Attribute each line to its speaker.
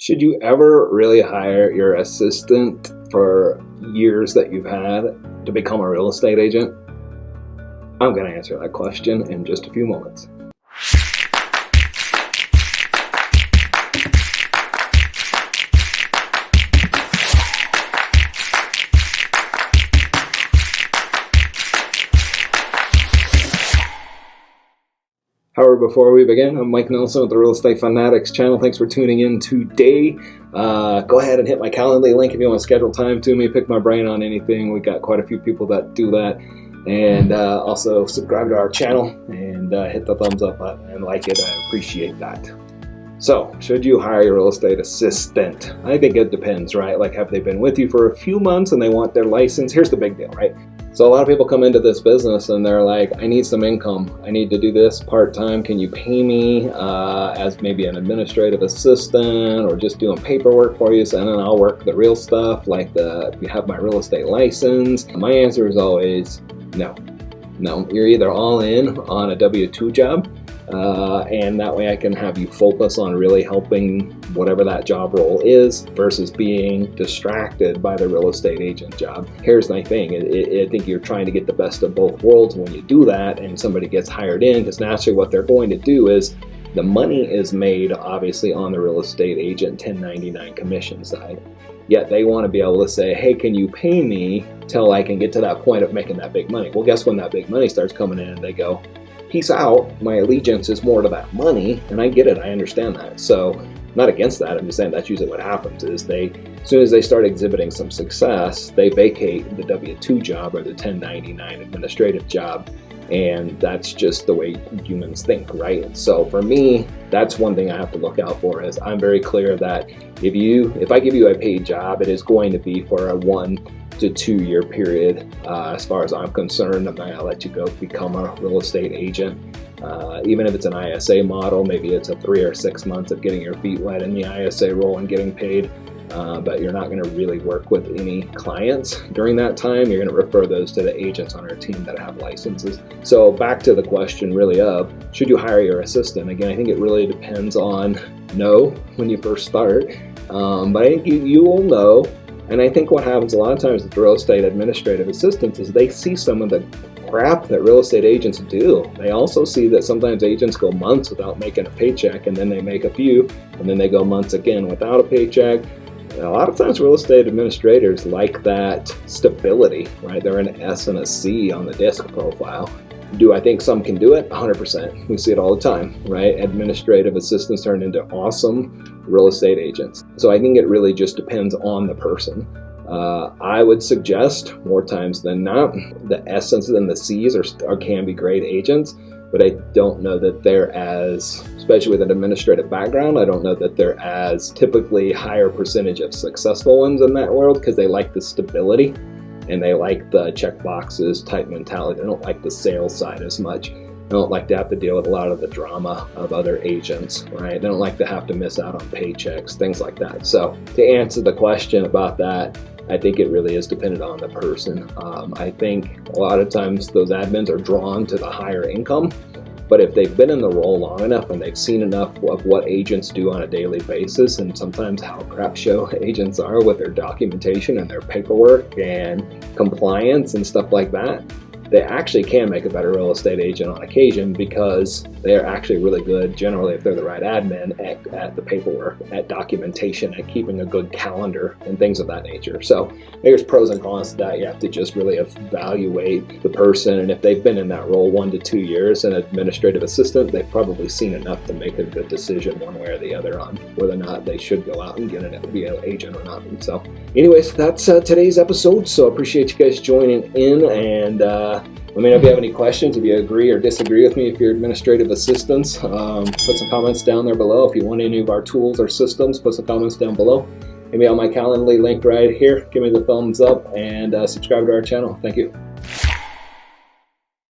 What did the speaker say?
Speaker 1: Should you ever really hire your assistant for years that you've had to become a real estate agent? I'm going to answer that question in just a few moments. However, before we begin, I'm Mike Nelson with the Real Estate Fanatics channel. Thanks for tuning in today. Go ahead and hit my Calendly link if you want to schedule time to me, pick my brain on anything. We got quite a few people that do that. And also subscribe to our channel and hit the thumbs up button and like it. I appreciate that. So, should you hire your real estate assistant? I think it depends, right? Like, have they been with you for a few months and they want their license? Here's the big deal, right? So a lot of people come into this business and they're like, I need some income. I need to do this part-time. Can you pay me as maybe an administrative assistant or just doing paperwork for you? And then I'll work the real stuff, like you have my real estate license. My answer is always no. No, you're either all in on a W-2 job, and that way I can have you focus on really helping whatever that job role is versus being distracted by the real estate agent job. Here's my thing, I think you're trying to get the best of both worlds when you do that and somebody gets hired in, because naturally what they're going to do is the money is made obviously on the real estate agent 1099 commission side. Yet they want to be able to say, hey, can you pay me till I can get to that point of making that big money? Well, guess when that big money starts coming in and they go, peace out, my allegiance is more to that money, and I get it, I understand that. So I'm not against that, I'm just saying that's usually what happens is as soon as they start exhibiting some success, they vacate the W-2 job or the 1099 administrative job, and that's just the way humans think, right? So for me, that's one thing I have to look out for is I'm very clear that if I give you a paid job, it is going to be for a 1 to 2 year period. As far as I'm concerned, I'm not gonna let you go become a real estate agent. Even if it's an ISA model, maybe it's a 3 or 6 months of getting your feet wet in the ISA role and getting paid. But you're not going to really work with any clients during that time. You're going to refer those to the agents on our team that have licenses. So back to the question really of, should you hire your assistant? Again, I think it really depends on when you first start. But I think you will know. And I think what happens a lot of times with real estate administrative assistants is they see some of the crap that real estate agents do. They also see that sometimes agents go months without making a paycheck, and then they make a few, and then they go months again without a paycheck. A lot of times real estate administrators like that stability, right? They're an S and a C on the DISC profile. Do I think some can do it? 100%. We see it all the time, right? Administrative assistants turn into awesome real estate agents. So I think it really just depends on the person. I would suggest more times than not, the S's and the C's can be great agents, but I don't know that they're especially with an administrative background, I don't know that they're as typically higher percentage of successful ones in that world because they like the stability and they like the check boxes type mentality. They don't like the sales side as much. They don't like to have to deal with a lot of the drama of other agents, right? They don't like to have to miss out on paychecks, things like that. So to answer the question about that, I think it really is dependent on the person. I think a lot of times those admins are drawn to the higher income, but if they've been in the role long enough and they've seen enough of what agents do on a daily basis and sometimes how crap show agents are with their documentation and their paperwork and compliance and stuff like that, they actually can make a better real estate agent on occasion because they're actually really good, generally if they're the right admin, at the paperwork, at documentation, at keeping a good calendar and things of that nature. So there's pros and cons to that. You have to just really evaluate the person, and if they've been in that role 1 to 2 years, an administrative assistant, they've probably seen enough to make a good decision one way or the other on whether or not they should go out and get an agent or not. And so anyways, that's today's episode. So I appreciate you guys joining in, and let me know if you have any questions, if you agree or disagree with me, if you're administrative assistants. Put some comments down there below. If you want any of our tools or systems, put some comments down below. Maybe on my Calendly link right here. Give me the thumbs up and subscribe to our channel. Thank you.